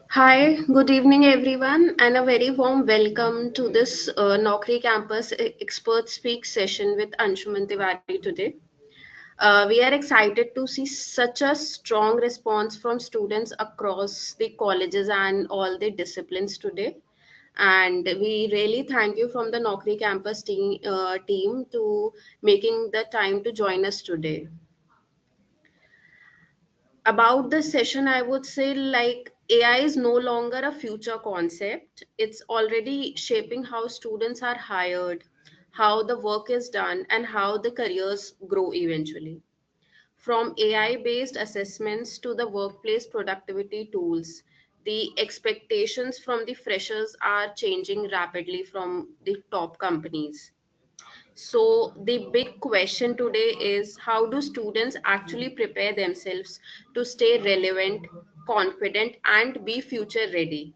Hi, good evening, everyone, and a very warm welcome to this Naukri Campus Expert Speak session with Anshuman Tiwari today. We are excited to see such a strong response from students across the colleges and all the disciplines today. And we really thank you from the Naukri Campus team to making the time to join us today. About this session, I would say like AI is no longer a future concept. It's already shaping how students are hired, how the work is done, and how the careers grow eventually. From AI based assessments to the workplace productivity tools, the expectations from the freshers are changing rapidly from the top companies. So, the big question today is how do students actually prepare themselves to stay relevant, confident, and be future ready?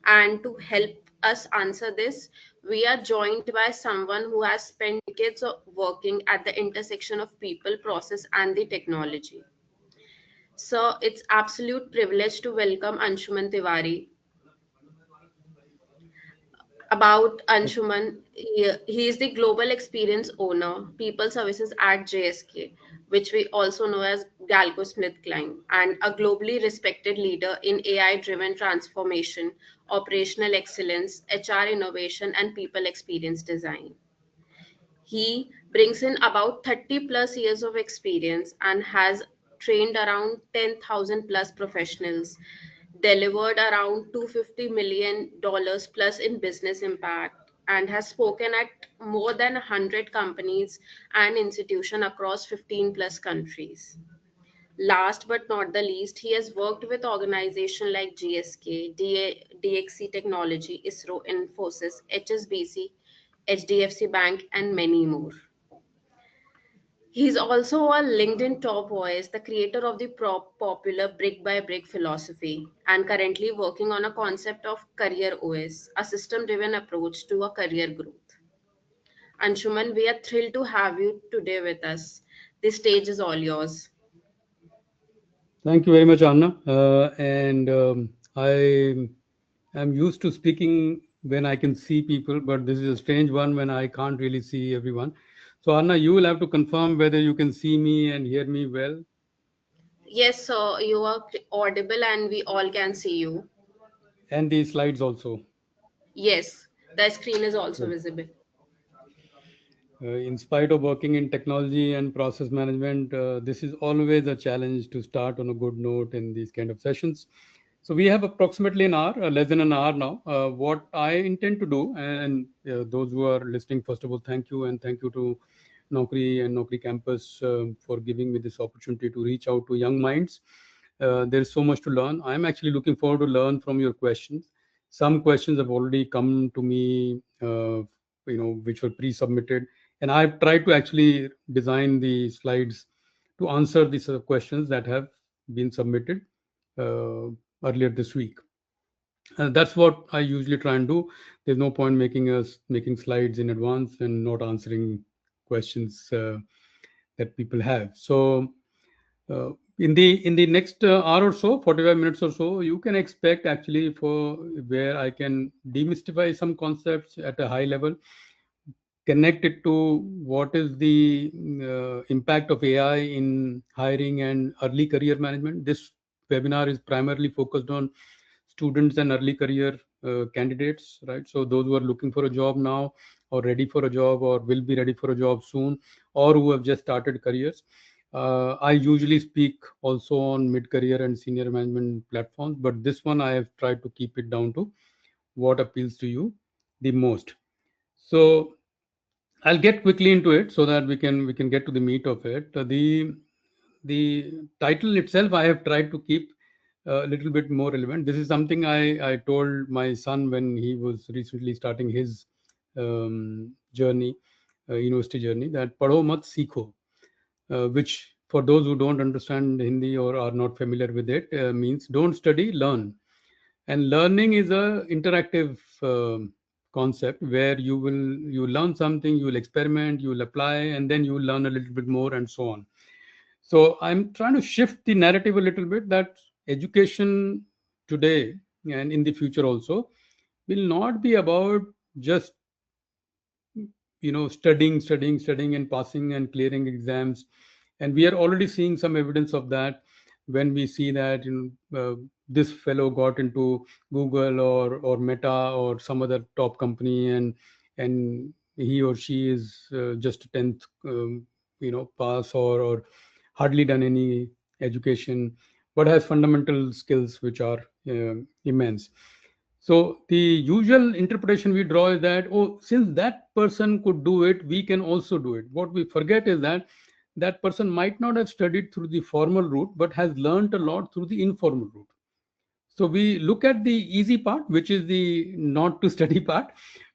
And to help us answer this, we are joined by someone who has spent decades of working at the intersection of people, process, and the technology. So, it's absolute privilege to welcome Anshuman Tiwari. About Anshuman, he is the global experience owner, people services at JSK, which we also know as Galco Smith Kline, and a globally respected leader in AI driven transformation, operational excellence, HR innovation, and people experience design. He brings in about 30 plus years of experience and has trained around 10,000 plus professionals, delivered around $250 million plus in business impact, and has spoken at more than 100 companies and institutions across 15 plus countries. Last but not the least, he has worked with organizations like GSK, DXC Technology, ISRO, Infosys, HSBC, HDFC Bank, and many more. He's also a LinkedIn top voice, the creator of the popular brick by brick philosophy, and currently working on a concept of career OS, a system driven approach to a career growth. Anshuman, we are thrilled to have you today with us. The stage is all yours. Thank you very much, Anna. And I am used to speaking when I can see people, but this is a strange one when I can't really see everyone. So, Anna, you will have to confirm whether you can see me and hear me well, Yes, so you are audible and we all can see you. and the slides also. Yes, the screen is also Good. visible. In spite of working in technology and process management, this is always a challenge to start on a good note in these kind of sessions. So we have approximately an hour, less than an hour now. What I intend to do, and those who are listening, first of all, thank you, and thank you to Naukri and Naukri Campus for giving me this opportunity to reach out to young minds. There's so much to learn. I'm actually looking forward to learn from your questions. Some questions have already come to me, which were pre-submitted, and I've tried to actually design the slides to answer these questions that have been submitted uh, earlier this week. That's what I usually try and do. There's no point making slides in advance and not answering questions that people have. So in the next hour or so, 45 minutes or so, you can expect actually for where I can demystify some concepts at a high level, connect it to what is the impact of AI in hiring and early career management. This webinar is primarily focused on students and early career candidates, right? So those who are looking for a job now, or ready for a job, or will be ready for a job soon, or who have just started careers. I usually speak also on mid-career and senior management platforms, but this one I have tried to keep it down to what appeals to you the most. So I'll get quickly into it so that we can get to the meat of it. The title itself I have tried to keep a little bit more relevant. This is something I told my son when he was recently starting his journey, university journey, that "Padho mat sikho," which for those who don't understand Hindi or are not familiar with it means don't study, learn. And learning is a interactive concept where you learn something, you will experiment, you will apply, and then you will learn a little bit more, and so on. So I'm trying to shift the narrative a little bit that education today and in the future also will not be about just studying and passing and clearing exams. And we are already seeing some evidence of that when we see that this fellow got into Google or Meta or some other top company, and he or she is just a 10th pass, or hardly done any education, but has fundamental skills which are immense. So the usual interpretation we draw is that, oh, since that person could do it, we can also do it. What we forget is that that person might not have studied through the formal route, but has learned a lot through the informal route. So we look at the easy part, which is the not to study part,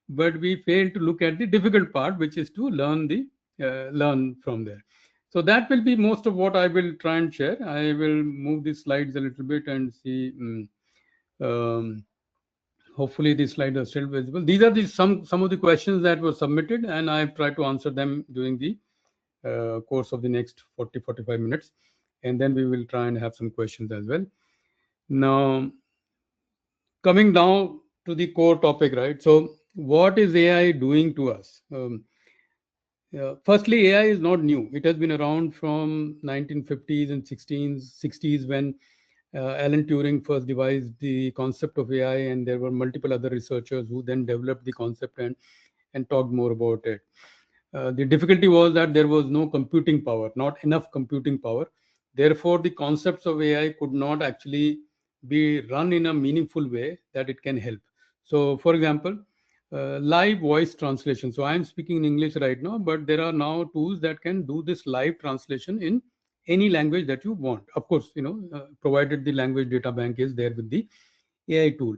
but we fail to look at the difficult part, which is to learn from there. So that will be most of what I will try and share. I will move the slides a little bit and see. Um, Hopefully these slides are still visible. These are the some of the questions that were submitted, and I've tried to answer them during the course of the next 40-45 minutes, and then we will try and have some questions as well. Now, coming down to the core topic, right? So what is AI doing to us? Firstly, AI is not new. It has been around from 1950s and 60s when Alan Turing first devised the concept of AI, and there were multiple other researchers who then developed the concept and talked more about it. The difficulty was that there was no computing power, not enough computing power. Therefore, the concepts of AI could not actually be run in a meaningful way that it can help. So, for example, live voice translation. So, I am speaking in English right now, but there are now tools that can do this live translation in any language that you want. Of course, provided the language data bank is there with the AI tool.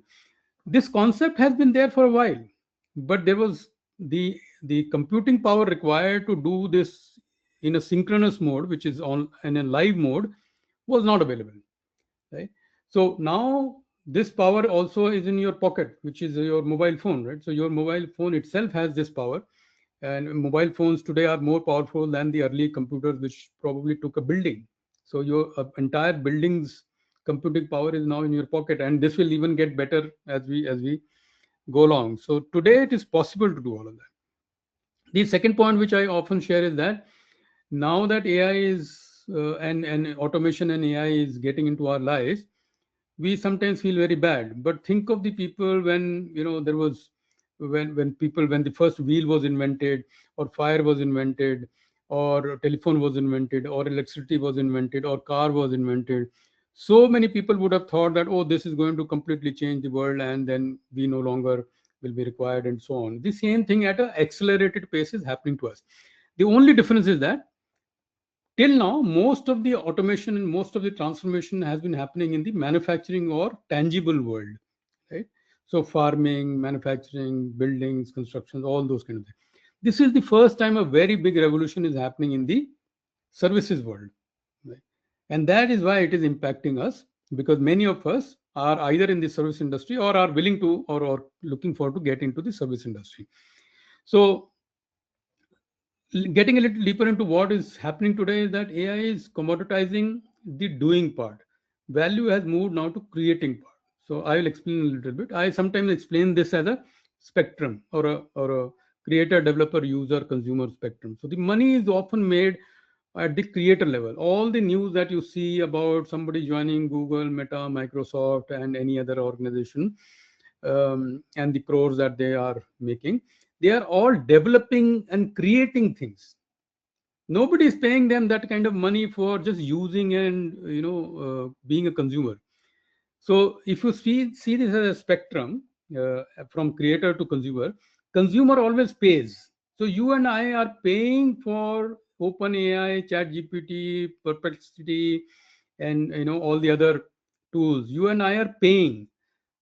This concept has been there for a while, but there was the computing power required to do this in a synchronous mode, which is on in a live mode, was not available, right? So now this power also is in your pocket, which is your mobile phone, right? So your mobile phone itself has this power, and mobile phones today are more powerful than the early computers, which probably took a building. So your entire building's computing power is now in your pocket, and this will even get better as we go along. So today it is possible to do all of that. The second point which I often share is that now that AI is and automation and AI is getting into our lives, we sometimes feel very bad. But think of the people when there was when the first wheel was invented, or fire was invented, or telephone was invented, or electricity was invented, or car was invented. So many people would have thought that, oh, this is going to completely change the world, and then we no longer will be required, and so on. The same thing at an accelerated pace is happening to us. The only difference is that till now, most of the automation and most of the transformation has been happening in the manufacturing or tangible world, right? So farming, manufacturing, buildings, constructions, all those kind of things. This is the first time a very big revolution is happening in the services world, right? And that is why it is impacting us, because many of us are either in the service industry or are willing to or looking forward to get into the service industry. So getting a little deeper into what is happening today is that AI is commoditizing the doing part. Value has moved now to creating part. So I will explain a little bit. I sometimes explain this as a spectrum, or a creator, developer, user, consumer spectrum. So the money is often made at the creator level. All the news that you see about somebody joining Google, Meta, Microsoft, and any other organization, and the crores that they are making, they are all developing and creating things. Nobody is paying them that kind of money for just using and being a consumer. So if you see this as a spectrum, from creator to consumer, consumer always pays. So you and I are paying for OpenAI, ChatGPT, Perplexity, and all the other tools. You and I are paying.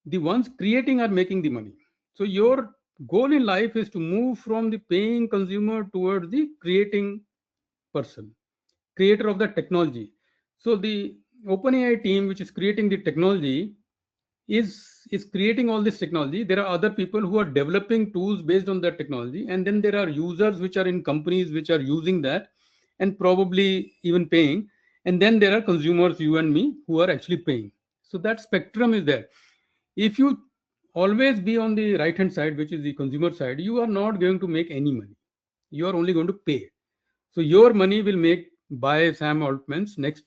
The ones creating are making the money. So your goal in life is to move from the paying consumer towards the creating person, creator of the technology. So the OpenAI team, which is creating the technology, is creating all this technology. There are other people who are developing tools based on that technology, and then there are users which are in companies which are using that and probably even paying. And then there are consumers, you and me, who are actually paying. So that spectrum is there. If you always be on the right hand side, which is the consumer side, you are not going to make any money. You are only going to pay. So your money will make buy Sam Altman's next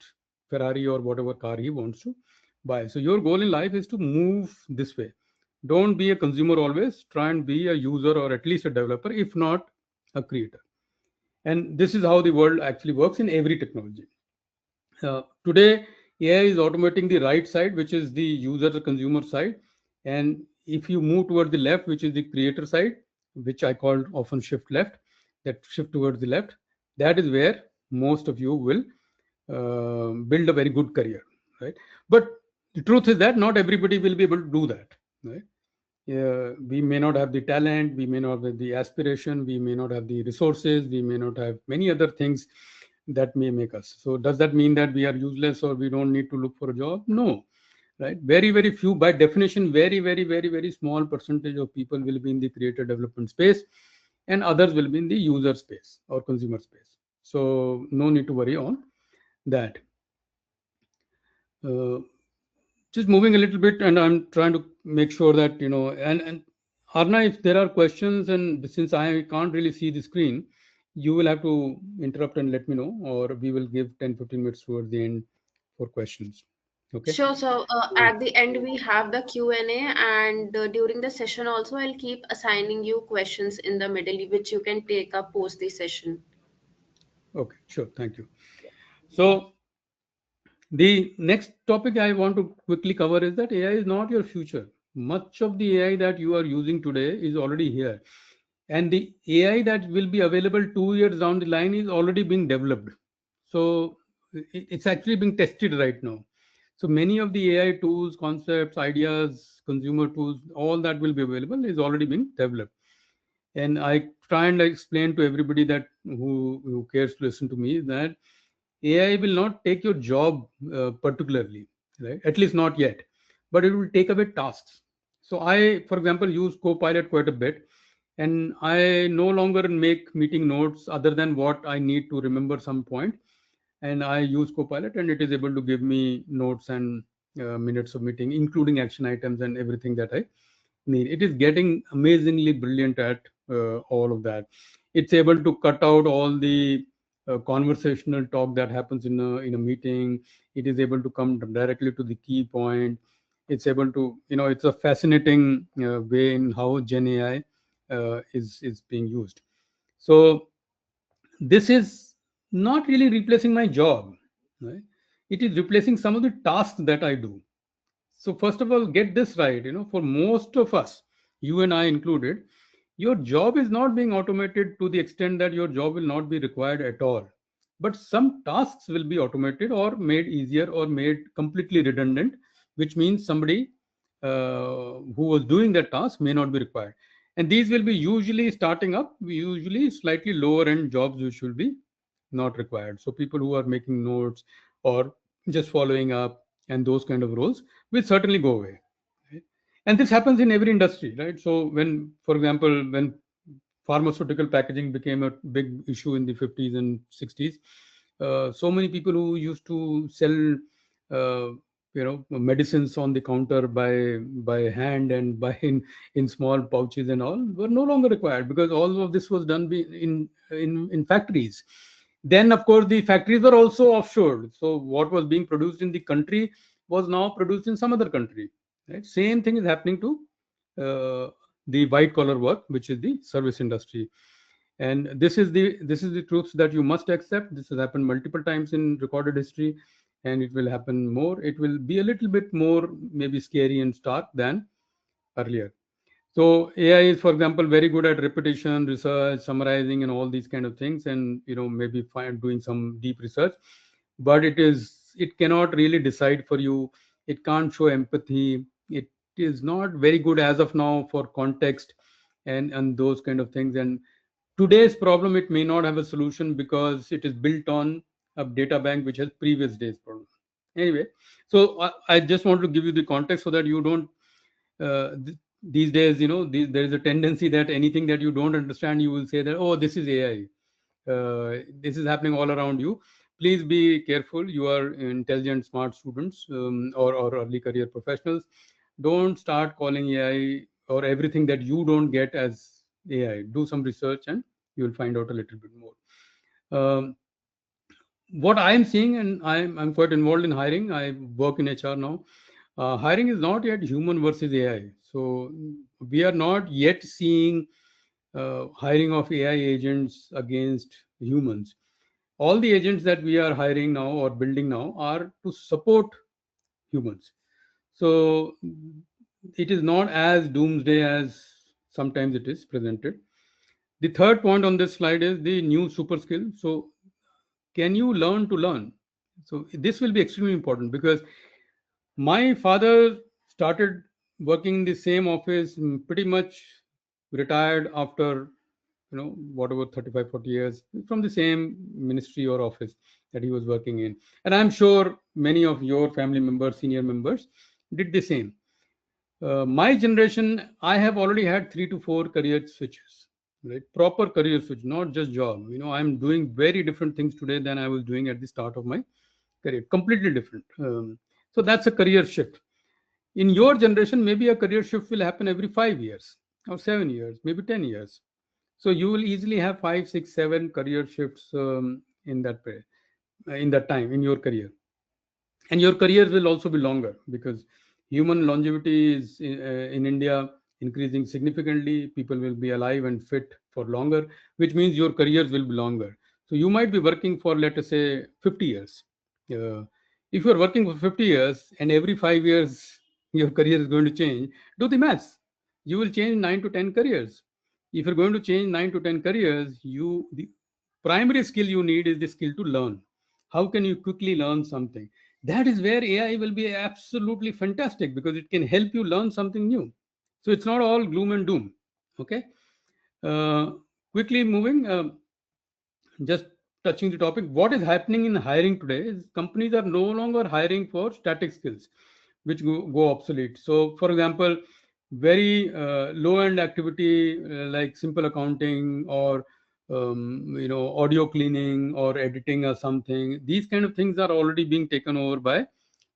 Ferrari or whatever car he wants to buy. So your goal in life is to move this way. Don't be a consumer always. Try and be a user or at least a developer, if not a creator. And this is how the world actually works in every technology. Today, AI is automating the right side, which is the user the consumer side. And if you move towards the left, which is the creator side, which I call often shift left, that shift towards the left, that is where most of you will build a very good career, right? But the truth is that not everybody will be able to do that, right? We may not have the talent, we may not have the aspiration, we may not have the resources, we may not have many other things that may make us. So does that mean that we are useless or we don't need to look for a job? No, right? Very, very few, by definition, very, very, very, very small percentage of people will be in the creator development space and others will be in the user space or consumer space. So no need to worry on that. Uh, just moving a little bit, and I'm trying to make sure that and Arna, if there are questions, and since I can't really see the screen, you will have to interrupt and let me know, or we will give 10-15 minutes towards the end for questions. Okay. Sure. So at the end we have the Q&A, and during the session also I'll keep assigning you questions in the middle, which you can take up post the session. Okay, sure, thank you. So the next topic I want to quickly cover is that AI is not your future. Much of the AI that you are using today is already here. And the AI that will be available 2 years down the line is already being developed. So it's actually being tested right now. So many of the AI tools, concepts, ideas, consumer tools, all that will be available is already being developed. And I try and explain to everybody that who cares to listen to me that AI will not take your job particularly, right? At least not yet, but it will take away tasks. So I, for example, use Copilot quite a bit, and I no longer make meeting notes other than what I need to remember some point, and I use Copilot, and it is able to give me notes and minutes of meeting, including action items and everything that I need. It is getting amazingly brilliant at all of that. It's able to cut out all the conversational talk that happens in a meeting. It is able to come directly to the key point. It's able to, it's a fascinating way in how Gen AI is being used. So this is not really replacing my job, right? It is replacing some of the tasks that I do. So first of all, get this right. For most of us, you and I included, your job is not being automated to the extent that your job will not be required at all. But some tasks will be automated or made easier or made completely redundant, which means somebody who was doing that task may not be required. And these will be usually starting up, usually slightly lower end jobs which will be not required. So people who are making notes or just following up and those kind of roles will certainly go away. Right? And this happens in every industry, right? So when, for example, when pharmaceutical packaging became a big issue in the 50s and 60s, so many people who used to sell medicines on the counter by hand and by in small pouches and all were no longer required because all of this was done in factories. Then of course the factories were also offshored, so what was being produced in the country was now produced in some other country, right? Same thing is happening to the white collar work, which is the service industry. And this is the truth that you must accept. This has happened multiple times in recorded history, and it will happen more. It will be a little bit more maybe scary and stark than earlier. So AI is, for example, very good at repetition, research, summarizing, and all these kind of things, and maybe doing some deep research. But it cannot really decide for you. It can't show empathy. It is not very good as of now for context and those kind of things. And today's problem, it may not have a solution because it is built on a data bank which has previous days problem. Anyway, so I just want to give you the context so that you don't these days, there is a tendency that anything that you don't understand, you will say that, oh, this is AI. This is happening all around you. please be careful. You are intelligent, smart students, or early career professionals. Don't start calling AI or everything that you don't get as AI. Do some research and you will find out a little bit more. Um, what I'm seeing, and I'm quite involved in hiring. I work in HR now. Hiring is not yet human versus AI. So we are not yet seeing hiring of AI agents against humans. All the agents that we are hiring now or building now are to support humans. So it is not as doomsday as sometimes it is presented. The third point on this slide is the new super skill. So can you learn to learn? So this will be extremely important because my father started working in the same office, pretty much retired after, whatever, 35, 40 years from the same ministry or office that he was working in. And I'm sure many of your family members, senior members, did the same. My generation, I have already had 3 to 4 career switches, right? Proper career switch, not just job. I'm doing very different things today than I was doing at the start of my career, completely different. So that's a career shift. In your generation, maybe a career shift will happen every 5 years or 7 years, maybe 10 years. So you will easily have 5, 6, 7 career shifts in that time in your career, and your careers will also be longer because human longevity is in India increasing significantly. People will be alive and fit for longer, which means your careers will be longer. So you might be working for, let us say, 50 years. uh, if you are working for 50 years and every 5 years your career is going to change, do the maths. You will change 9 to 10 careers. If you're going to change 9 to 10 careers, the primary skill you need is the skill to learn. How can you quickly learn something? That is where AI will be absolutely fantastic because it can help you learn something new. So it's not all gloom and doom. Okay. Uh, quickly moving, just touching the topic, what is happening in hiring today is companies are no longer hiring for static skills, which go obsolete. So, for example, very low end activity like simple accounting or audio cleaning or editing or something, these kind of things are already being taken over by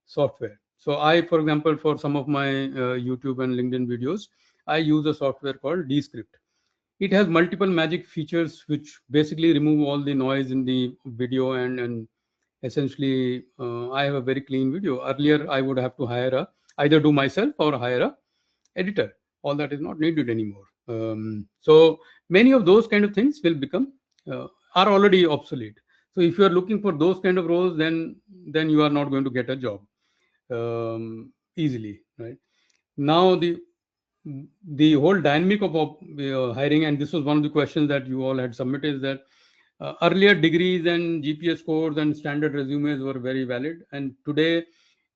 software. So I, for example, for some of my YouTube and LinkedIn videos, I use a software called Descript. It has multiple magic features which basically remove all the noise in the video, and essentially I have a very clean video. Earlier I would have to hire a either do myself or hire a editor. All that is not needed anymore. So many of those kind of things will become are already obsolete. So if you are looking for those kind of roles, then you are not going to get a job easily, right? Now the whole dynamic of hiring, and this was one of the questions that you all had submitted, is that earlier degrees and GPS scores and standard resumes were very valid, and today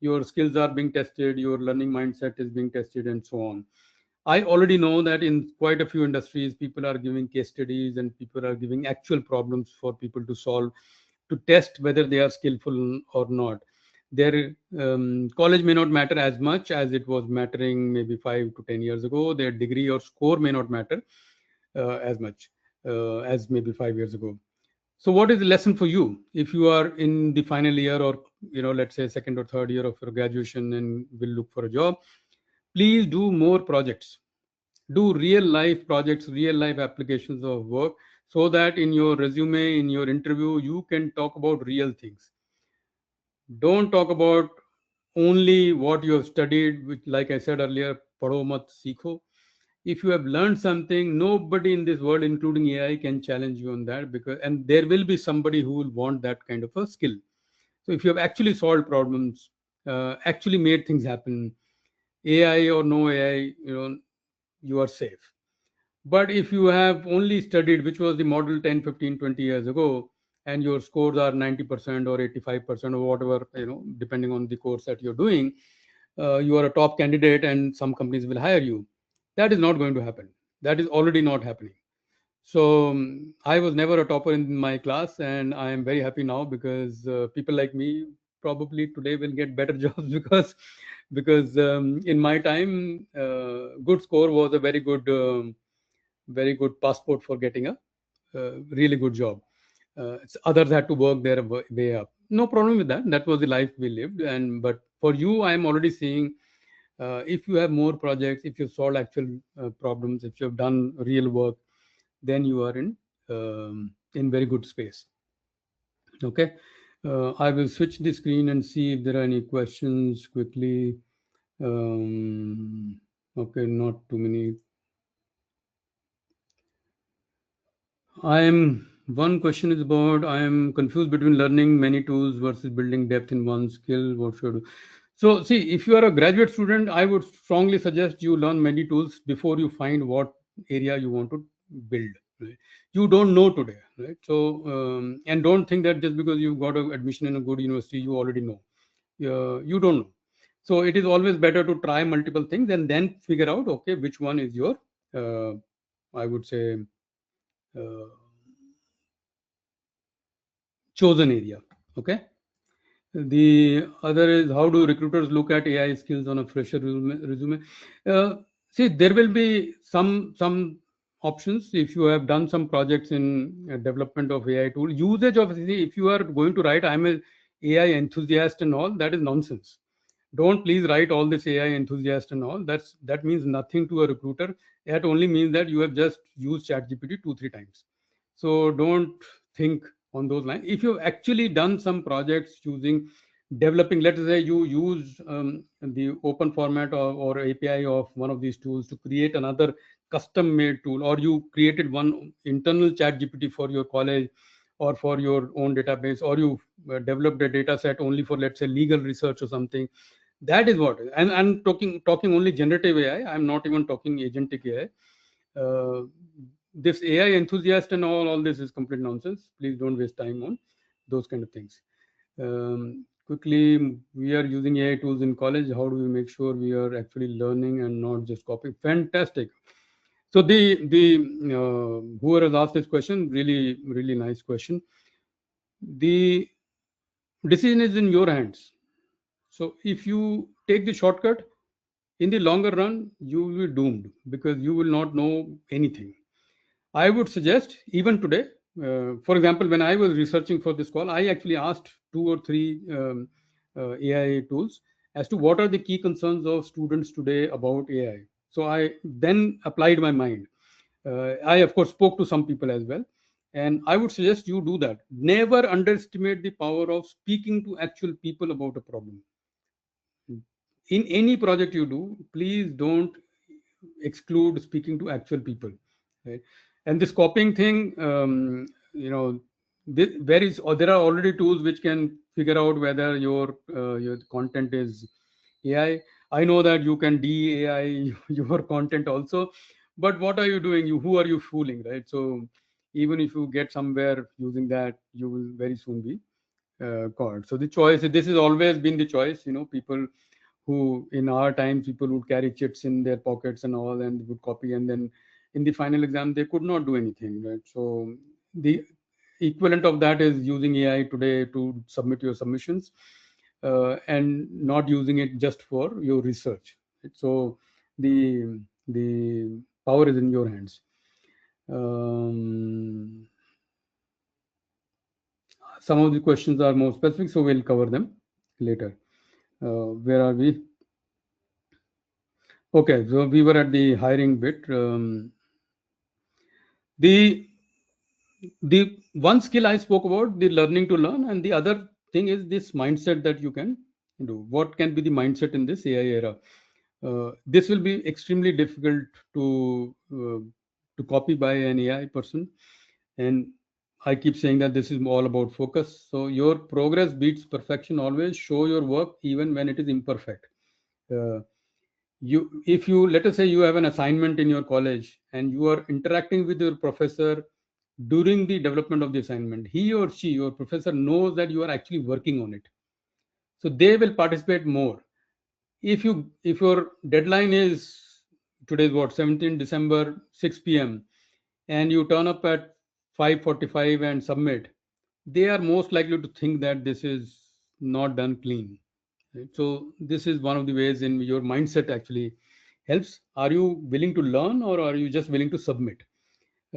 your skills are being tested, your learning mindset is being tested, and so on. I already know that in quite a few industries, people are giving case studies and people are giving actual problems for people to solve, to test whether they are skillful or not. Their college may not matter as much as it was mattering maybe 5 to 10 years ago. Their degree or score may not matter as much as maybe 5 years ago. So, what is the lesson for you if you are in the final year or let's say second or third year of your graduation and will look for a job? Please do more projects. Do real life projects, real life applications of work, so that in your resume, in your interview, you can talk about real things. Don't talk about only what you have studied, which, like I said earlier, padho mat seekho. If you have learned something, nobody in this world, including AI, can challenge you on that, because and there will be somebody who will want that kind of a skill. So if you have actually solved problems, actually made things happen, AI or no AI, you are safe. But if you have only studied, which was the model 10, 15, 20 years ago, and your scores are 90% or 85% or whatever, depending on the course that you're doing, you are a top candidate and some companies will hire you. That is not going to happen. That is already not happening. So I was never a topper in my class, and I am very happy now because people like me probably today will get better jobs because in my time, good score was a very good passport for getting a really good job. Others had to work their way up. No problem with that. That was the life we lived. And but for you, I am already seeing, if you have more projects, if you've solved actual problems, if you have done real work, then you are in very good space. Okay. I will switch the screen and see if there are any questions quickly. Okay, not too many. I am One question is about, I am confused between learning many tools versus building depth in one skill. What should I do? So, see, if you are a graduate student, I would strongly suggest you learn many tools before you find what area you want to build. Right? You don't know today, right? So, and don't think that just because you got an admission in a good university, you already know. You don't know. So, it is always better to try multiple things and then figure out, okay, which one is your, uh, I would say, uh, chosen area. Okay. The other is, how do recruiters look at AI skills on a fresher resume? See, there will be some options if you have done some projects in development of AI tool. Usage of, see, if you are going to write, I'm a AI enthusiast and all, that is nonsense. Don't please write all this AI enthusiast and all. That means nothing to a recruiter. That only means that you have just used ChatGPT 2 3 times. So don't think on those lines. If you've actually done some projects using developing, let's say you use the open format or API of one of these tools to create another custom made tool, or you created one internal ChatGPT for your college or for your own database, or you developed a data set only for, let's say, legal research or something. That is what, and I'm talking only generative AI. I'm not even talking agentic AI. This AI enthusiast and all this is complete nonsense. Please don't waste time on those kind of things. Quickly, we are using AI tools in college. How do we make sure we are actually learning and not just copying? Fantastic. So the whoever has asked this question, really nice question. The decision is in your hands. So if you take the shortcut, in the longer run, you will be doomed because you will not know anything. I would suggest, even today, for example, when I was researching for this call, I actually asked 2 or 3 AI tools as to what are the key concerns of students today about AI. So I then applied my mind. I, of course, spoke to some people as well. And I would suggest you do that. Never underestimate the power of speaking to actual people about a problem. In any project you do, please don't exclude speaking to actual people, right? And this copying thing, you know, or there are already tools which can figure out whether your content is AI. I know that you can de-AI your content also, but what are you doing? Who are you fooling, right? So even if you get somewhere using that, you will very soon be caught. So the choice, this has always been the choice. People who in our times, people would carry chits in their pockets and all, and would copy, and then in the final exam they could not do anything, right? So the equivalent of that is using AI today to submit your submissions, and not using it just for your research. So the power is in your hands. um, some of the questions are more specific, so we'll cover them later. Where are we? Okay, so we were at the hiring bit. The the one skill I spoke about, the learning to learn, and the other thing is this mindset that you can do. What can be the mindset in this AI era? This will be extremely difficult to copy by an AI person, and I keep saying that this is all about focus. So your progress beats perfection always. Show your work even when it is imperfect. Uh, if you, let us say, you have an assignment in your college and you are interacting with your professor during the development of the assignment, he or she, your professor, knows that you are actually working on it, so they will participate more. If your deadline is, today's what, 17 December, 6 p.m., and you turn up at 5:45 and submit, they are most likely to think that this is not done clean, right? So this is one of the ways in your mindset actually helps. Are you willing to learn, or are you just willing to submit?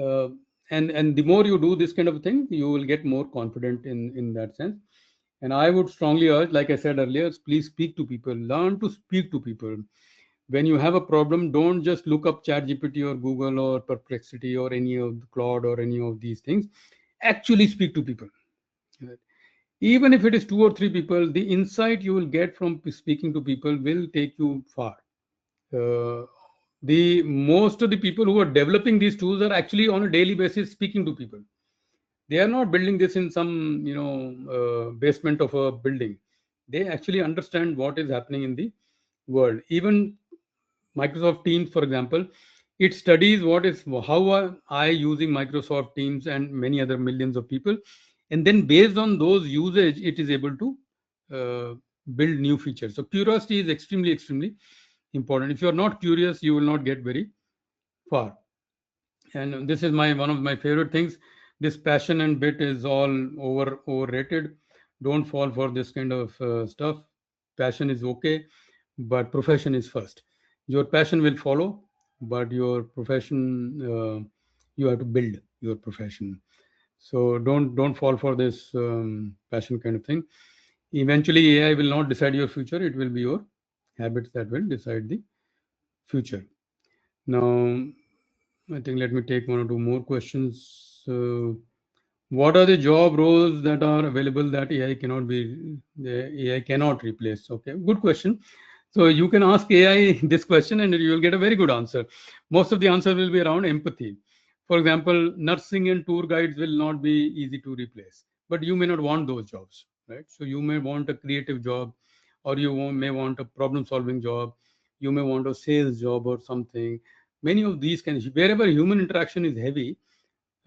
uh, and the more you do this kind of thing, you will get more confident in that sense. And I would strongly urge, like I said earlier, please speak to people, learn to speak to people. When you have a problem, don't just look up chat gpt or google or perplexity or any of the Claude or any of these things. Actually speak to people. Right? Even if it is two or three people, the insight you will get from speaking to people will take you far. uh, the most of the people who are developing these tools are actually on a daily basis speaking to people. They are not building this in some basement of a building. They actually understand what is happening in the world. Even Microsoft Teams, for example, it studies what is how are I using Microsoft Teams and many other millions of people, and then based on those usage, it is able to uh, build new features. So curiosity is extremely important. If you are not curious, you will not get very far. And this is my one of my favorite things. This passion and bit is all overrated. Don't fall for this kind of stuff. Passion is okay, but profession is first. Your passion will follow, but your profession, you have to build your profession. So don't fall for this passion kind of thing. Eventually AI will not decide your future, it will be your habits that will decide the future. Now, I think let me take one or two more questions. What are the job roles that are available that the AI cannot replace? Okay, good question. So you can ask AI this question and you will get a very good answer. Most of the answer will be around empathy. For example, nursing and tour guides will not be easy to replace, but you may not want those jobs, right? So you may want a creative job, or may want a problem-solving job. You may want a sales job or something. Many of these can, wherever human interaction is heavy,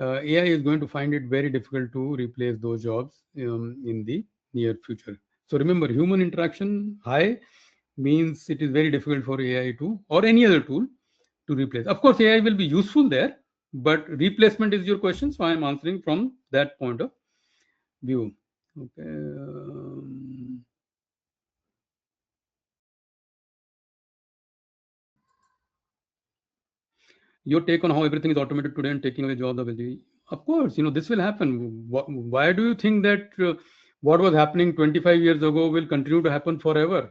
AI is going to find it very difficult to replace those jobs in the near future. So remember, human interaction high means it is very difficult for AI to, or any other tool, to replace. Of course, AI will be useful there, but replacement is your question, so I am answering from that point of view. Okay. Your take on how everything is automated today and taking away jobs of LG. Of course, this will happen. Why do you think that what was happening 25 years ago will continue to happen forever?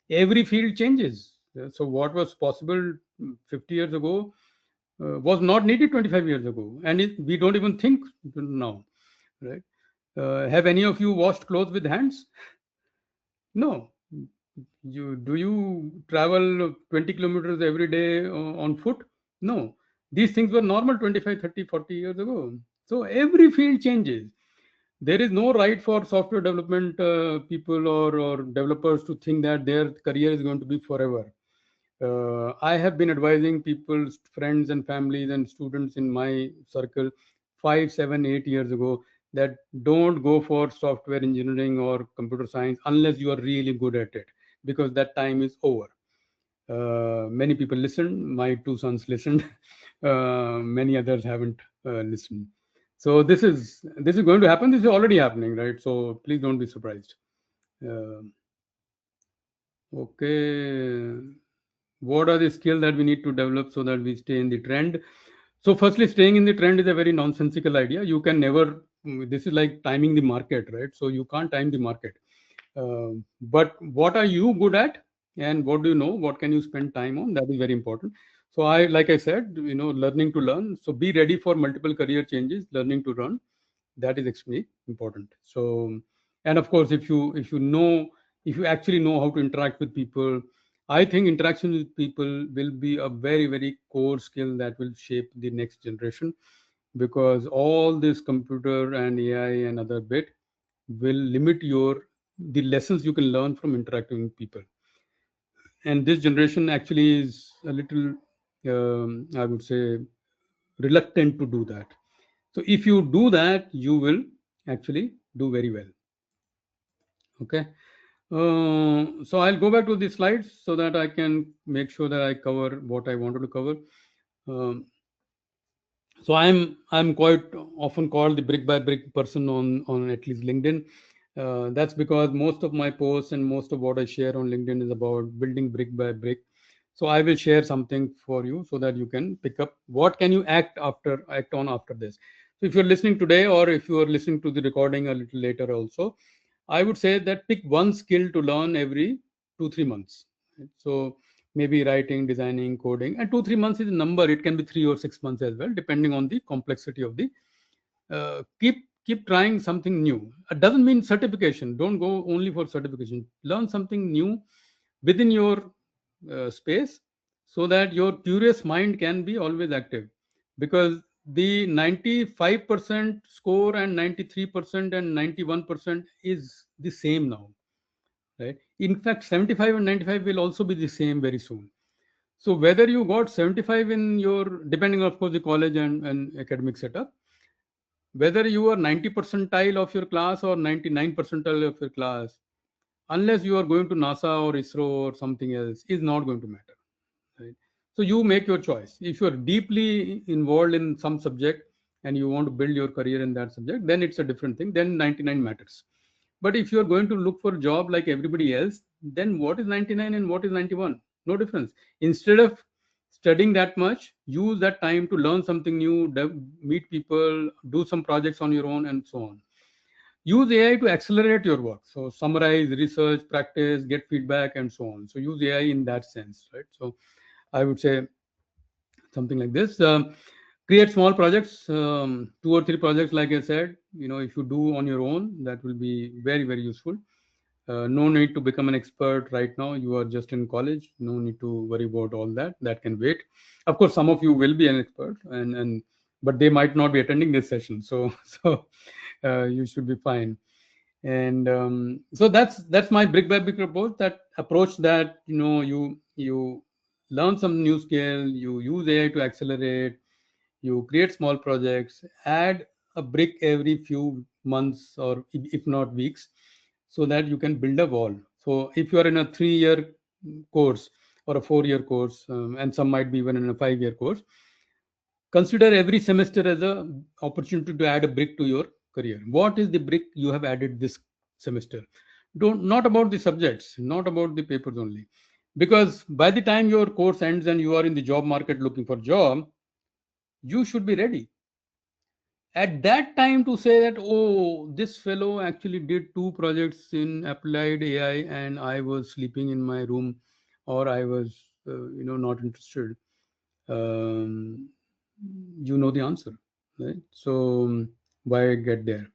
Every field changes. So what was possible 50 years ago was not needed 25 years ago, and we don't even think now, right? Have any of you washed clothes with hands? No. You travel 20 kilometers every day on foot? No. These things were normal 25, 30, 40 years ago. So every field changes. There is no right for software development people or developers to think that their career is going to be forever. I have been advising people, friends and families and students in my circle 5, 7, 8 years ago that don't go for software engineering or computer science unless you are really good at it, because that time is over. Many people listened. My two sons listened. Many others haven't listened. So this is going to happen. This is already happening, right? So please don't be surprised. Uh, okay. What are the skills that we need to develop so that we stay in the trend? So firstly, staying in the trend is a very nonsensical idea. You can never, this is like timing the market, right? So you can't time the market. But what are you good at, and what do you know? What can you spend time on? That is very important. So like I said, learning to learn. So be ready for multiple career changes, learning to run. That is extremely important. So, and of course, if you actually know how to interact with people, I think interaction with people will be a very core skill that will shape the next generation, because all this computer and AI and other bit will limit the lessons you can learn from interacting with people. And this generation actually is a little, I would say, reluctant to do that. So if you do that, you will actually do very well. Okay. So I'll go back to the slides so that I can make sure that I cover what I wanted to cover. Um, so I'm quite often called the brick by brick person on at least LinkedIn. That's because most of my posts and most of what I share on LinkedIn is about building brick by brick. So I will share something for you so that you can pick up what can you act on after this. So if you're listening today, or if you are listening to the recording a little later also, I would say that pick one skill to learn every 2-3 months. Right? So maybe writing, designing, coding, and 2-3 months is a number. It can be 3 or 6 months as well, depending on the complexity of the. Keep trying something new. It doesn't mean certification. Don't go only for certification. Learn something new within your space, so that your curious mind can be always active, because the 95% score and 93% and 91% is the same now, right? In fact, 75 and 95 will also be the same very soon. So whether you got 75 in your, depending of course the college and academic setup, whether you are 90 percentile of your class or 99 percentile of your class, unless you are going to NASA or ISRO or something else, is not going to matter, right? So you make your choice. If you are deeply involved in some subject and you want to build your career in that subject, then it's a different thing. Then 99 matters. But if you are going to look for a job like everybody else, then what is 99 and what is 91? No difference. Instead of studying that much, use that time to learn something new, meet people, do some projects on your own, and so on. Use AI to accelerate your work. So summarize, research, practice, get feedback, and so on. So use AI in that sense, right? So I would say something like this. Create small projects, 2 or 3 projects, like I said. If you do on your own, that will be very, very useful. No need to become an expert right now. You are just in college. No need to worry about all that. That can wait. Of course, some of you will be an expert, and but they might not be attending this session. So you should be fine. And so that's my brick by brick approach. That approach, that you learn some new skill, you use AI to accelerate, you create small projects, add a brick every few months, or if not weeks, so that you can build a wall. So if you are in a 3-year course or a 4-year course, and some might be even in a 5-year course, consider every semester as a opportunity to add a brick to your career. What is the brick you have added this semester? Don't, not about the subjects, not about the papers only, because by the time your course ends and you are in the job market looking for job, you should be ready at that time to say that, oh, this fellow actually did 2 projects in applied AI and I was sleeping in my room, or I was not interested. um, you know the answer, right? So why get there?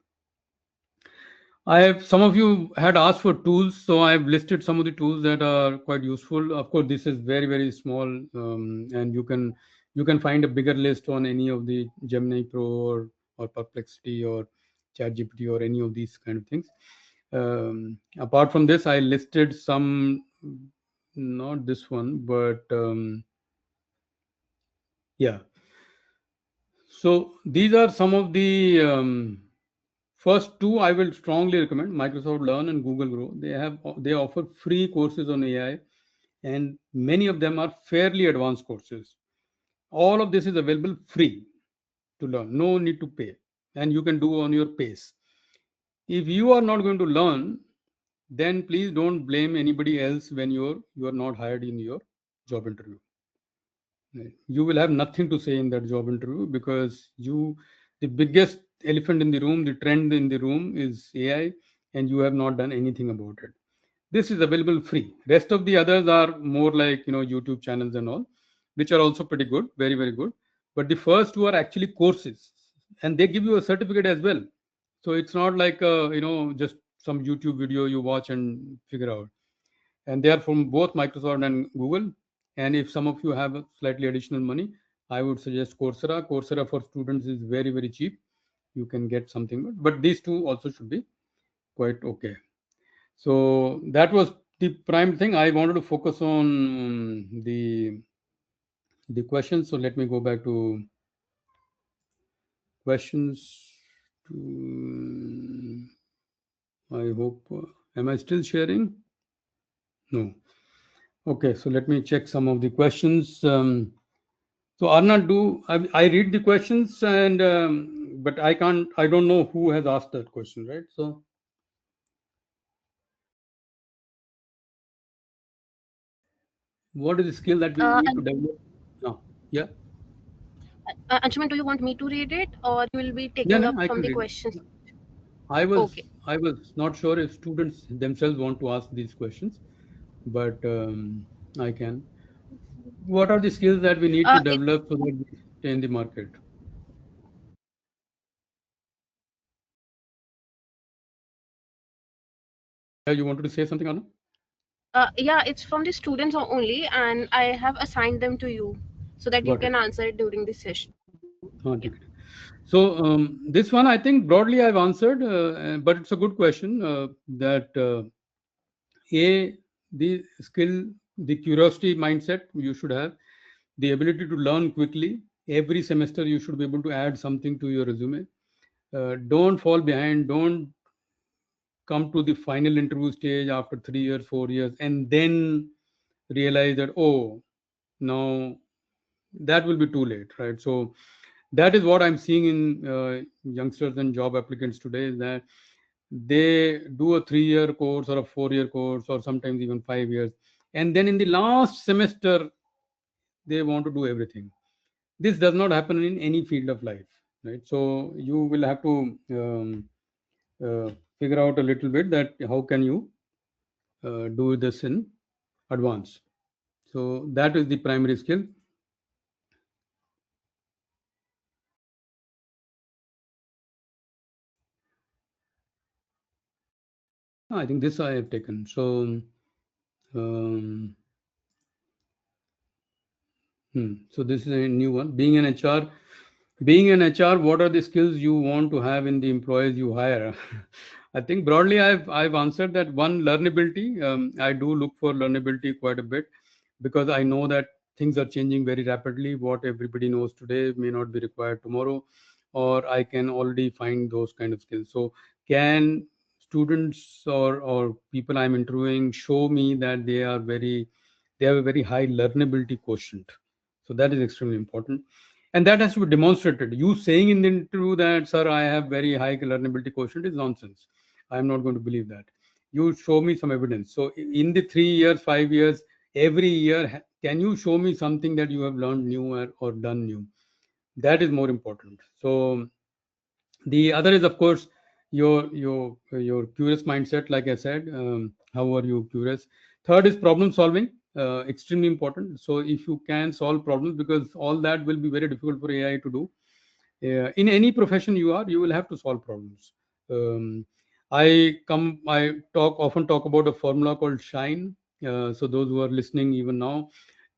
I have, some of you had asked for tools, so I have listed some of the tools that are quite useful. Of course, this is very, very small, and you can find a bigger list on any of the Gemini Pro, or Perplexity, or ChatGPT, or any of these kind of things. Apart from this, I listed some, not this one, but yeah. So these are some of the first two. I will strongly recommend Microsoft Learn and Google Grow. They offer free courses on AI, and many of them are fairly advanced courses. All of this is available free to learn. No need to pay, and you can do on your pace. If you are not going to learn, then please don't blame anybody else when you are not hired in your job interview. Right. You will have nothing to say in that job interview, because the biggest elephant in the room, the trend in the room is AI, and you have not done anything about it. This is available free. Rest of the others are more like, YouTube channels and all, which are also pretty good, very, very good. But the first two are actually courses, and they give you a certificate as well. So it's not like, just some YouTube video you watch and figure out. And they are from both Microsoft and Google. And if some of you have slightly additional money, I would suggest Coursera. Coursera for students is very, very cheap. You can get something, but these two also should be quite okay. So that was the prime thing. I wanted to focus on the questions. So let me go back to questions. I hope. Am I still sharing? No. Okay. So let me check some of the questions. So Arna, do I read the questions, and but I can't. I don't know who has asked that question, right? So What is the skill that we And need to develop? No. Yeah. Anshuman, do you want me to read it, or you will be Yeah, taking no, up I from can the read. questions? I was Okay. I was not sure if students themselves want to ask these questions, but I can. What are the skills that we need to It, develop so that we stay in the market? Yeah, you wanted to say something, Anna? yeah, it's from the students only, and I have assigned them to you so that you Got can it. answer it during the session. हाँ, ठीक है. So this one I think broadly I've answered, but it's a good question that a the skill, the curiosity mindset you should have, the ability to learn quickly. Every semester you should be able to add something to your resume. Don't fall behind. Don't come to the final interview stage after 3 years, 4 years, and then realize that, oh, now that will be too late, right? So that is what I'm seeing in youngsters and job applicants today, is that they do a 3 year course or a 4 year course or sometimes even 5 years, and then in the last semester they want to do everything. This does not happen in any field of life, right? So you will have to uh, figure out a little bit that how can you do this in advance. So that is the primary skill. I think this I have taken. So um, so this is a new one. Being an HR, what are the skills you want to have in the employees you hire? I think broadly I've answered that. One, learnability. I do look for learnability quite a bit because I know that things are changing very rapidly. What everybody knows today may not be required tomorrow, or I can already find those kind of skills. So can students or people I'm interviewing show me that they have a very high learnability quotient? So that is extremely important, and that has to be demonstrated. You saying in the interview that, sir, I have very high learnability quotient, is nonsense. I'm not going to believe that. You show me some evidence. So in the 3 years, 5 years, every year, can you show me something that you have learned new or done new? That is more important. So the other is, of course, your curious mindset. Like I said, how are you curious? Third is problem solving, extremely important. So if you can solve problems, because all that will be very difficult for AI to do. In any profession you are, you will have to solve problems. um, I often talk about a formula called shine. So those who are listening even now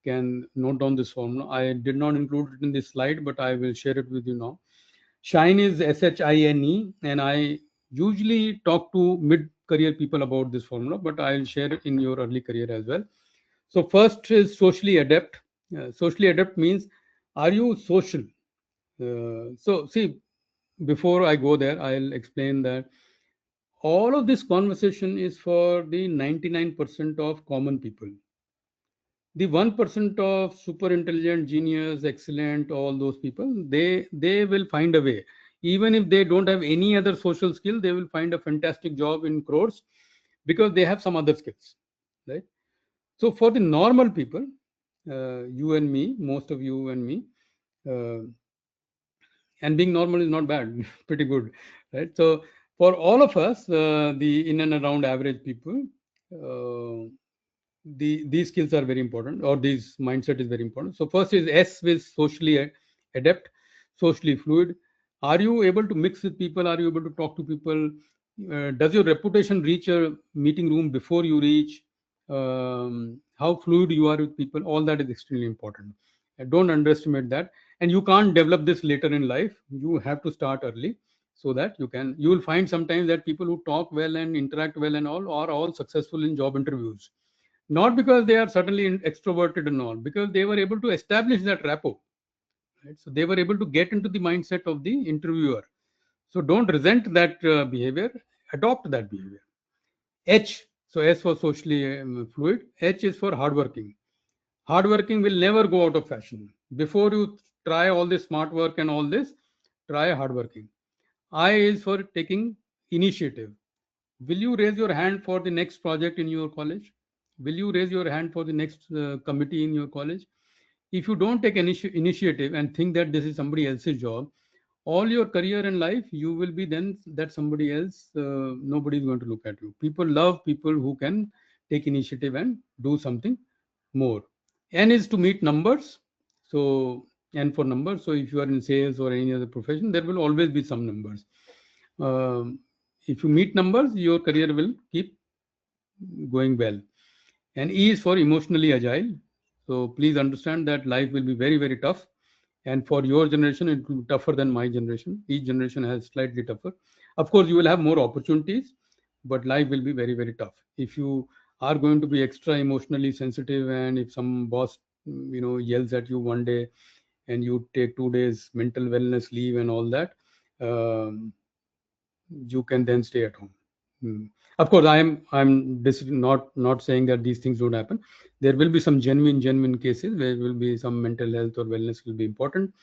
can note down this formula. I did not include it in this slide, but I will share it with you now. Shine is SHINE, and I usually talk to mid career people about this formula, but I'll share it in your early career as well. So, first is socially adept. Socially adept means, are you social? So, see, before I go there, I'll explain that all of this conversation is for the 99% of common people. The 1% of super intelligent, genius, excellent, all those people, they will find a way. Even if they don't have any other social skill, they will find a fantastic job in crores because they have some other skills, right? So for the normal people, you and me, most of you and me, uh, and being normal is not bad, pretty good, right? So for all of us, the in and around average people, uh, these skills are very important, or this mindset is very important. So first is S, with socially adept, socially fluid. Are you able to mix with people? Are you able to talk to people? Does your reputation reach a meeting room before you reach? How fluid you are with people? All that is extremely important. Don't underestimate that. And you can't develop this later in life. You have to start early so that you will find sometimes that people who talk well and interact well and all are all successful in job interviews, not because they are certainly extroverted and all, because they were able to establish that rapport, right? So they were able to get into the mindset of the interviewer. So don't resent that behavior, adopt that behavior. H, so S for socially fluid. H is for hardworking. Hardworking will never go out of fashion. Before you try all this smart work and all this, try hardworking. I is for taking initiative. Will you raise your hand for the next project in your college? Will you raise your hand for the next committee in your college? If you don't take initiative and think that this is somebody else's job, all your career and life, you will be then that somebody else. Nobody is going to look at you. People love people who can take initiative and do something more. N is to meet numbers. So N for numbers. So if you are in sales or any other profession, there will always be some numbers. Um, if you meet numbers, your career will keep going well. And E is for emotionally agile. So please understand that life will be very, very tough. And for your generation, it will be tougher than my generation. Each generation has slightly tougher. Of course, you will have more opportunities, but life will be very, very tough. If you are going to be extra emotionally sensitive, and if some boss, yells at you one day, and you take 2 days mental wellness leave and all that, um, you can then stay at home. Hmm. Of course, I'm this not saying that these things don't happen. There will be some genuine cases where will be some mental health or wellness will be important.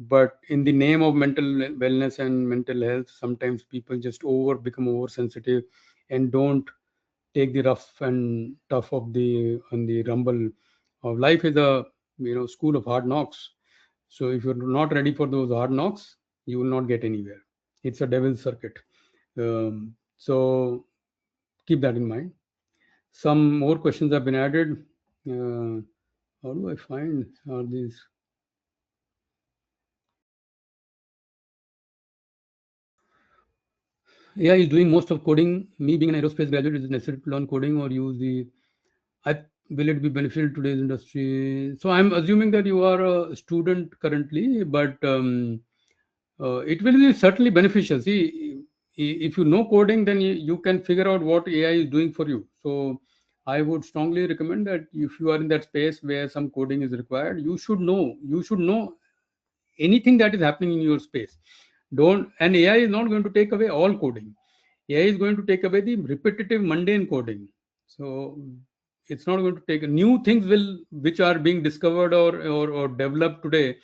But in the name of mental wellness and mental health, sometimes people just become oversensitive and don't take the rough and tough of the on the rumble of life. Is a school of hard knocks. So if you're not ready for those hard knocks, you will not get anywhere. It's a devil's circuit. So keep that in mind. Some more questions have been added. Uh, how do I find are these? AI is doing most of coding. Me being an aerospace graduate, is it necessary to learn coding or use the? I, will it be beneficial to today's industry? So I'm assuming that you are a student currently, but it will be certainly beneficial. See, if you know coding, then you can figure out what AI is doing for you. So I would strongly recommend that if you are in that space where some coding is required, you should know. You should know anything that is happening in your space. Don't and AI is not going to take away all coding. AI is going to take away the repetitive, mundane coding. So it's not going to take new things will which are being discovered or developed today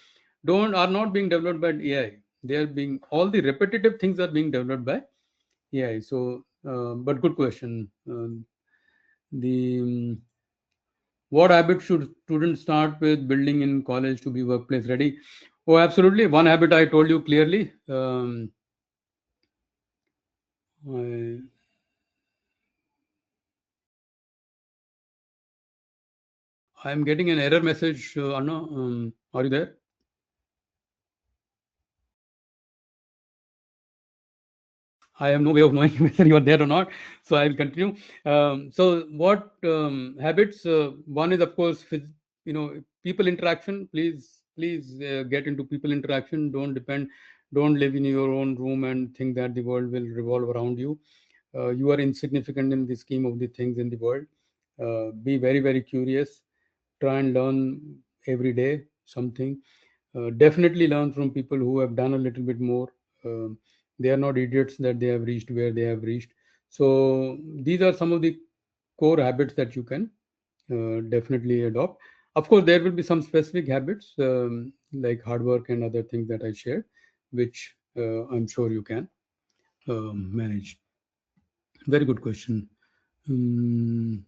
don't are not being developed by AI. They are being all the repetitive things are being developed by AI. So, but good question. The What habit should students start with building in college to be workplace ready? Oh, absolutely. One habit I told you clearly. I, I'm getting an error message, Anna. Are you there? I have no way of knowing whether you are there or not, so I will continue. So, what habits? One is, of course, people interaction. Please get into people interaction. Don't live in your own room and think that the world will revolve around you. You are insignificant in the scheme of the things in the world. Be very, very curious. Try and learn every day something. Definitely learn from people who have done a little bit more. Um they are not idiots that they have reached where they have reached. So these are some of the core habits that you can definitely adopt. Of course, there will be some specific habits like hard work and other things that I shared, which I'm sure you can manage. Very good question. Um,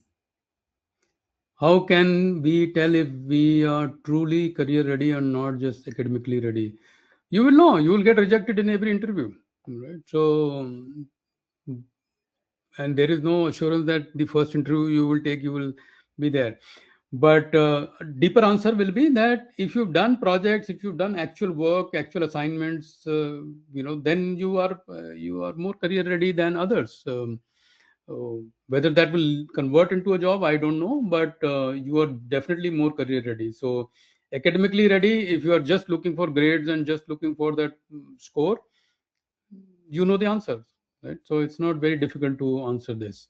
how can we tell if we are truly career ready and not just academically ready? You will know. You will get rejected in every interview, right? So, and there is no assurance that the first interview you will take, you will be there. But deeper answer will be that if you've done projects, if you've done actual work, actual assignments, then you are more career ready than others. Whether that will convert into a job, I don't know, but you are definitely more career ready. So academically ready, if you are just looking for grades and just looking for that score, you know the answers, right? So it's not very difficult to answer this.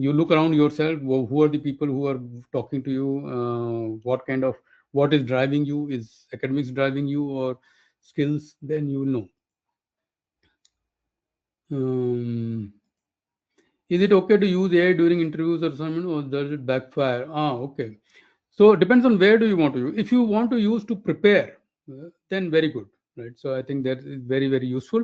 You look around yourself, who are the people who are talking to you, what is driving you, is academics driving you or skills, then you will know. um, is it okay to use AI during interviews or something, or does it backfire? Okay. So it depends on where do you want to use. If you want to use to prepare, then very good, right? So I think that is very, very useful.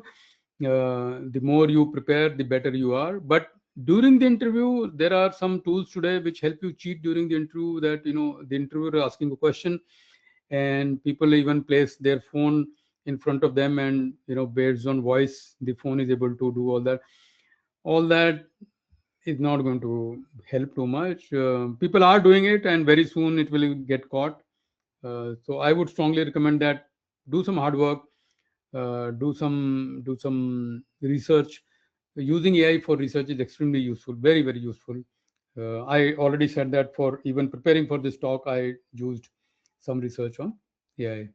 The more you prepare, the better you are. But During the interview, there are some tools today which help you cheat during the interview. That the interviewer asking a question, and people even place their phone in front of them, and based on voice, the phone is able to do all that. All that is not going to help too much. People are doing it, and very soon it will get caught. So I would strongly recommend that do some hard work, do some research. Using AI for research is extremely useful, very very useful. I already said that for even preparing for this talk, I used some research on AI.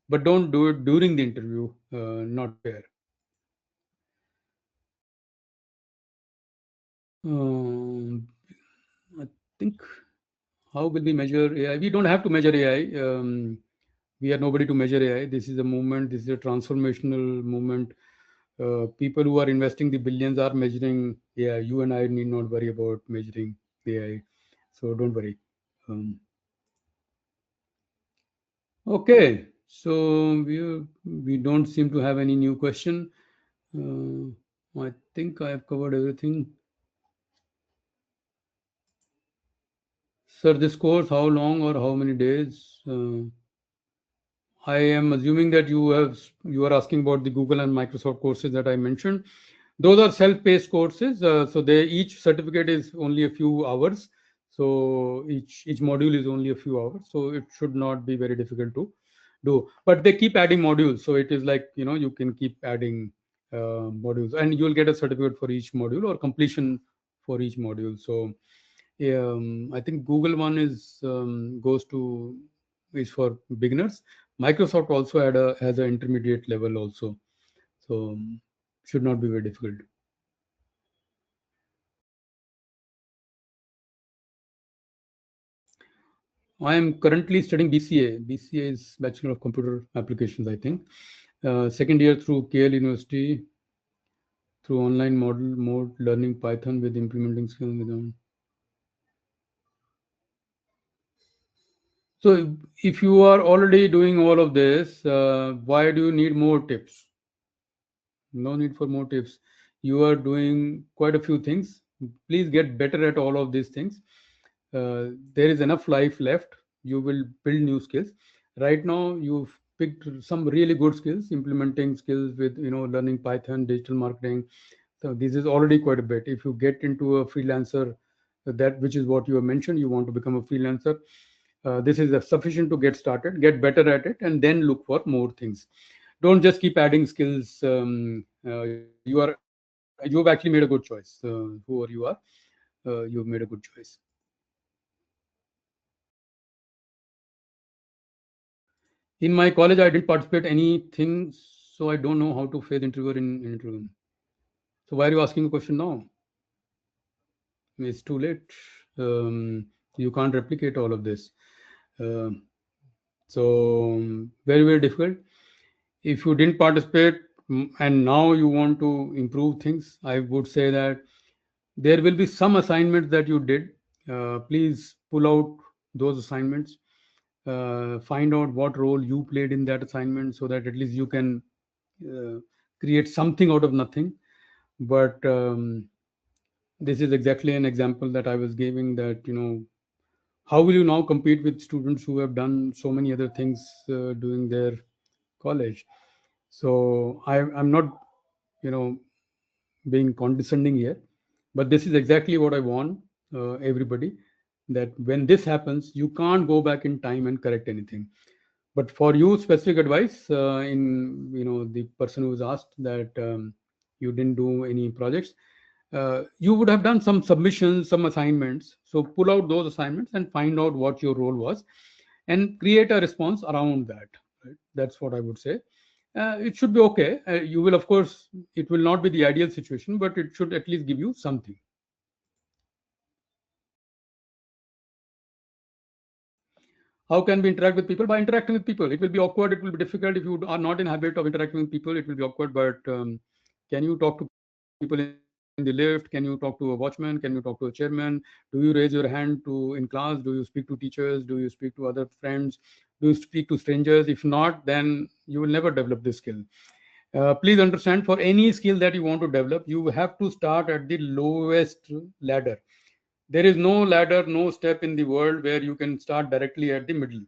But don't do it during the interview. Not fair. Um, I think, how will we measure AI? We don't have to measure AI. We are nobody to measure AI. This is a movement. This is a transformational movement. People who are investing the billions are measuring AI. You and I need not worry about measuring AI. So don't worry. Um, okay. So we don't seem to have any new question. I think I have covered everything. Sir, this course, how long or how many days? I am assuming that you are asking about the Google and Microsoft courses that I mentioned. Those are self-paced courses, so they each certificate is only a few hours. So each module is only a few hours, so it should not be very difficult to do. But they keep adding modules, so it is like you can keep adding modules, and you'll get a certificate for each module or completion for each module. So I think Google one goes to is for beginners. Microsoft also has an intermediate level also, so should not be very difficult. I am currently studying BCA. BCA is Bachelor of Computer Applications, I think. Second year through KL University, through online model mode learning Python with implementing skills. So if you are already doing all of this, why do you need more tips? No need for more tips. You are doing quite a few things. Please get better at all of these things. There is enough life left. You will build new skills. Right now, you've picked some really good skills, implementing skills with learning Python, digital marketing. So this is already quite a bit. If you get into a freelancer, that which is what you have mentioned, you want to become a freelancer. This is sufficient to get started. Get better at it, and then look for more things. Don't just keep adding skills. You have actually made a good choice. Whoever you are, you've made a good choice. In my college, I didn't participate anything, so I don't know how to face interviewer in interview. So why are you asking a question now? It's too late. You can't replicate all of this. Um so very very difficult. If you didn't participate, and now you want to improve things, I would say that there will be some assignments that you did. Please pull out those assignments. Find out what role you played in that assignment, so that at least you can uh, create something out of nothing. But this is exactly an example that I was giving, that how will you now compete with students who have done so many other things during their college? So I'm not you know being condescending here, but this is exactly what I want everybody, that when this happens, you can't go back in time and correct anything. But for you, specific advice, in the person who was asked that you didn't do any projects, you would have done some submissions, some assignments. So pull out those assignments and find out what your role was, and create a response around that. Right? That's what I would say. It should be okay. You will, of course, it will not be the ideal situation, but it should at least give you something. How can we interact with people? By interacting with people. It will be awkward, it will be difficult. If you are not in habit of interacting with people, it will be awkward. But can you talk to people in the lift? Can you talk to a watchman? Can you talk to a chairman? Do you raise your hand in class? Do you speak to teachers? Do you speak to other friends? Do you speak to strangers? If not, then you will never develop this skill. Please understand, for any skill that you want to develop, you have to start at the lowest ladder. There is no ladder, no step in the world where you can start directly at the middle.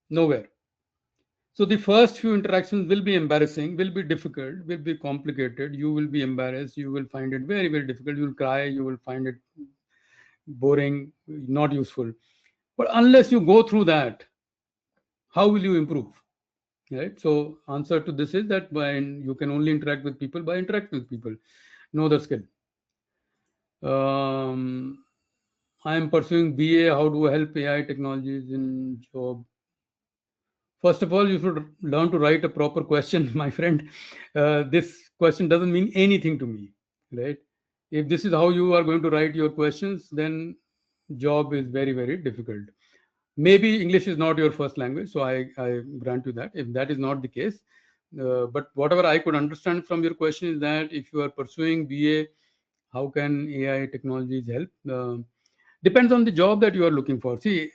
Nowhere. So the first few interactions will be embarrassing, will be difficult, will be complicated. You will be embarrassed. You will find it very, very difficult. You will cry. You will find it boring, not useful. But unless you go through that, how will you improve? Right. So answer to this is that by you can only interact with people by interacting with people. No other skill. Um, I am pursuing BA. How do I help AI technologies in job? First of all, you should learn to write a proper question, my friend. This question doesn't mean anything to me, right? If this is how you are going to write your questions, then job is very, very difficult. Maybe English is not your first language, so I grant you that. If that is not the case, but whatever I could understand from your question is that if you are pursuing BA, how can AI technologies help? Depends on the job that you are looking for. See,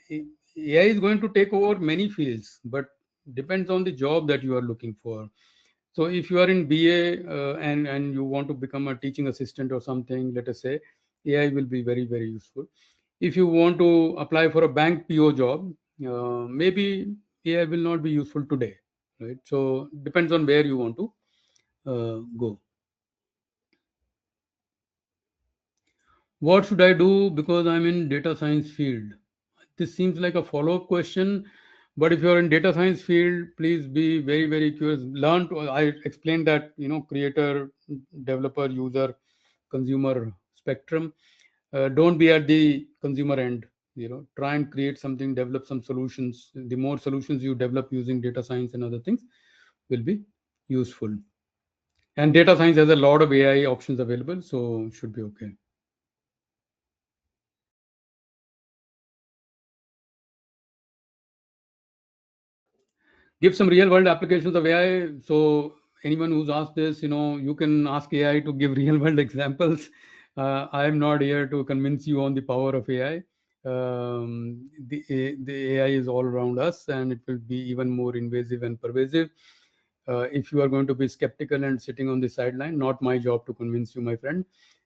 AI is going to take over many fields, but depends on the job that you are looking for. So if you are in BA and you want to become a teaching assistant or something, let us say, AI will be very, very useful. If you want to apply for a bank PO job, maybe AI will not be useful today, right? So depends on where you want to go. What should I do because I'm in data science field? This seems like a follow-up question, but if you're in data science field, please be very, very curious. Learn to, I explained that, creator, developer, user, consumer spectrum. Don't be at the consumer end. Try and create something, develop some solutions. The more solutions you develop using data science and other things will be useful. And data science has a lot of AI options available, so should be okay. Give some real world applications of AI. So anyone who's asked this, you can ask AI to give real world examples. I am not here to convince you on the power of AI. The AI is all around us, and it will be even more invasive and pervasive. If you are going to be skeptical and sitting on the sideline, not my job to convince you, my friend.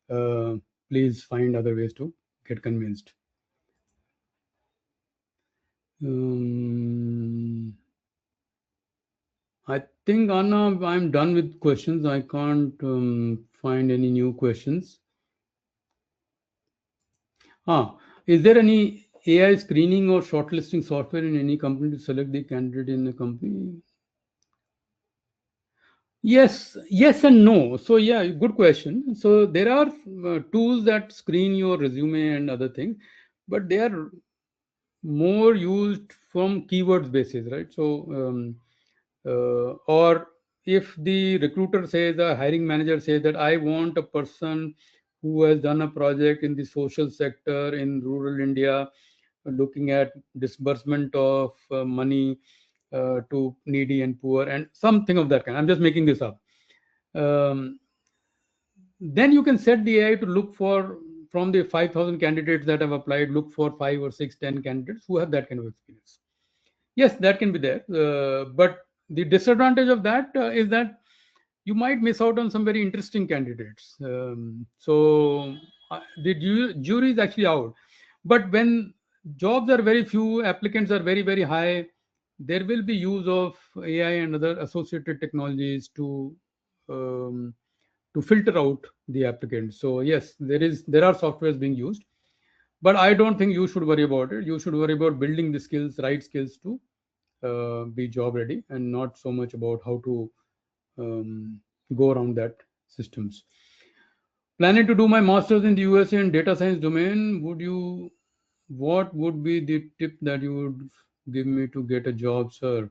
Uh, Please find other ways to get convinced. Um, I think, Anna, I'm done with questions. I can't find any new questions. Is there any AI screening or shortlisting software in any company to select the candidate in the company? Yes and no. So yeah, good question. So there are tools that screen your resume and other things, but they are more used from keywords basis, right? So or if the recruiter says, the hiring manager says that I want a person who has done a project in the social sector in rural India, looking at disbursement of money to needy and poor and something of that kind. I'm just making this up. Um, then you can set the AI to look for, from the 5,000 candidates that have applied, look for 5 or 6, 10 candidates who have that kind of experience. Yes, that can be there. But the disadvantage of that is that you might miss out on some very interesting candidates. So the jury is actually out. But when jobs are very few, applicants are very, very high, there will be use of AI and other associated technologies um, to filter out the applicants. So yes, there are softwares being used, but I don't think you should worry about it. You should worry about building the skills, right skills to be job ready, and not so much about how to go around that systems. Planning to do my master's in the USA in data science domain. What would be the tip that you would give me to get a job, sir?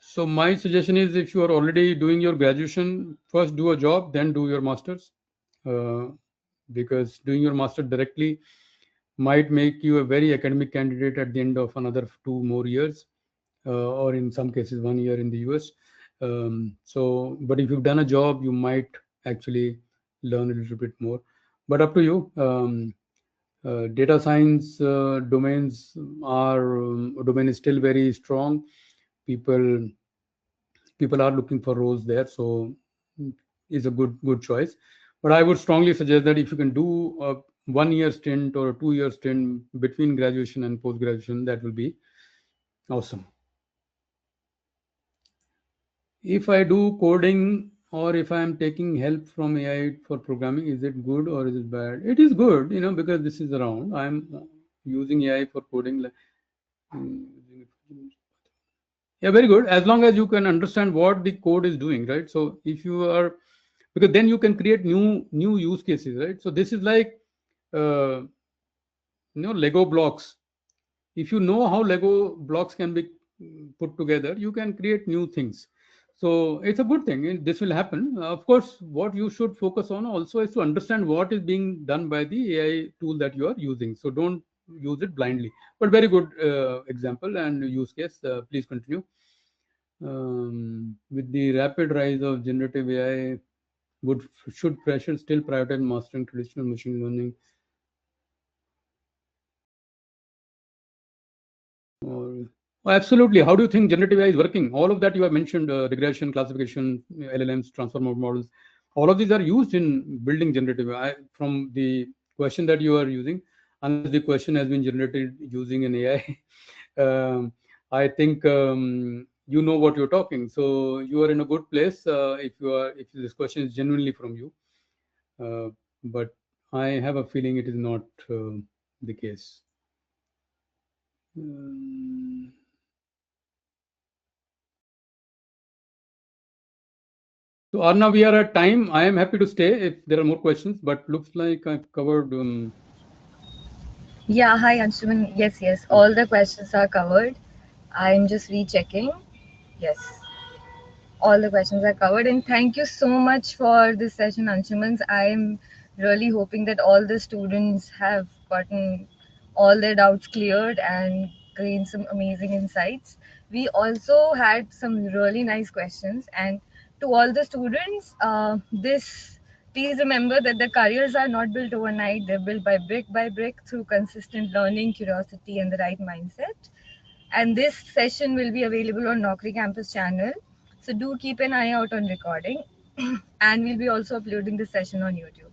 So my suggestion is, if you are already doing your graduation, first do a job, then do your masters, uh, because doing your master directly might make you a very academic candidate at the end of another 2 more years, or in some cases 1 year in the US. But if you've done a job, you might actually learn a little bit more. But up to you. Data science domain is still very strong. People People are looking for roles there, so mm, is a good choice. But I would strongly suggest that if you can do a 1 year stint or a 2 year stint between graduation and post graduation, that will be awesome. If I do coding or if I am taking help from AI for programming, is it good or is it bad? It is good, because this is around. I'm using AI for coding. Mm, yeah, very good. As long as you can understand what the code is doing, right? So if you are, because then you can create new use cases, right? So this is like, uh, Lego blocks. If you know how Lego blocks can be put together, you can create new things. So it's a good thing. This will happen. Of course, what you should focus on also is to understand what is being done by the AI tool that you are using. So don't use it blindly. But very good example and use case. Please continue. With the rapid rise of generative AI, would should freshers still prioritize mastering traditional machine learning? Or oh, absolutely. How do you think generative AI is working? All of that you have mentioned, regression, classification, LLMs, transformer models, all of these are used in building generative AI. From the question that you are using, unless the question has been generated using an AI, I think you know what you're talking. So you are in a good place if this question is genuinely from you. Uh, but I have a feeling it is not the case. Um, So Arna, we are at time. I am happy to stay if there are more questions, but looks like I've covered. Yeah, hi Anshuman. Yes, yes, Yeah. all the questions are covered. I'm just rechecking. Yes, all the questions are covered. And thank you so much for this session, Anshumans. I'm really hoping that all the students have gotten all their doubts cleared and gained some amazing insights. We also had some really nice questions. And to all the students, please remember that the careers are not built overnight. They're built by brick through consistent learning, curiosity, and the right mindset. And this session will be available on Naukri Campus channel. So do keep an eye out on recording. And we'll be also uploading this session on YouTube.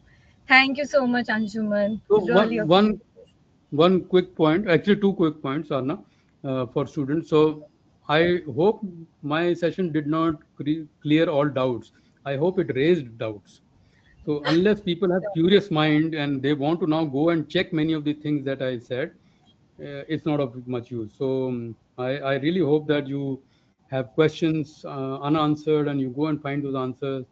Thank you so much, Anshuman. So Really one appreciate one this. one quick point, actually two quick points, Arna, for students. So I hope my session did not clear all doubts. I hope it raised doubts. So unless people have curious mind and they want to now go and check many of the things that I said, it's not of much use. So I really hope that you have questions unanswered and you go and find those answers.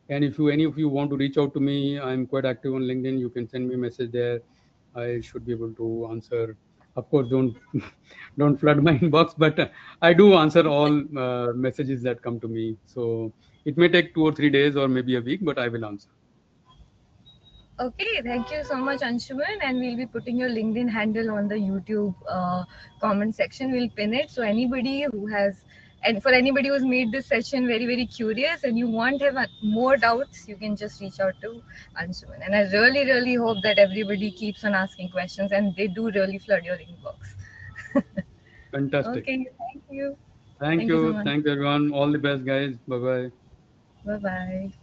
And if any of you want to reach out to me, I'm quite active on LinkedIn. You can send me a message there. I should be able to answer. Of course, don't don't flood my inbox, but I do answer all messages that come to me. So it may take 2 or 3 days or maybe a week, but I will answer. Okay, thank you so much, Anshuman. And we'll be putting your LinkedIn handle on the YouTube comment section. We'll pin it. So anybody who has, and for anybody who's made this session very, very curious and you want to have more doubts, you can just reach out to Anshuman. And I really, really hope that everybody keeps on asking questions and they do really flood your inbox. Fantastic. Okay, thank you. Thank Thank you so you. much. Thanks everyone. All the best, guys. Bye bye. Bye bye.